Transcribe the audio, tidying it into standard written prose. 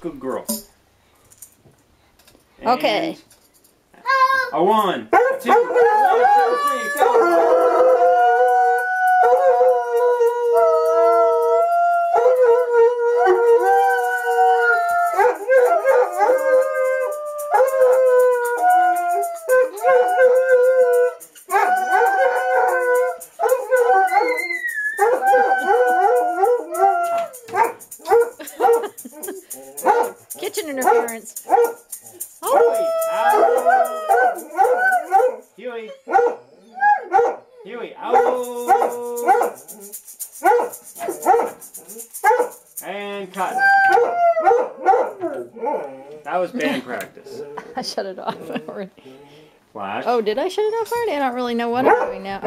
Good girl. Okay. A 1, 2, 1, 2, 3, go! Kitchen interference. Huey! Huey! Ow! And cut. That was band practice. I shut it off already. Flash. Oh, did I shut it off already? I don't really know what I'm doing now.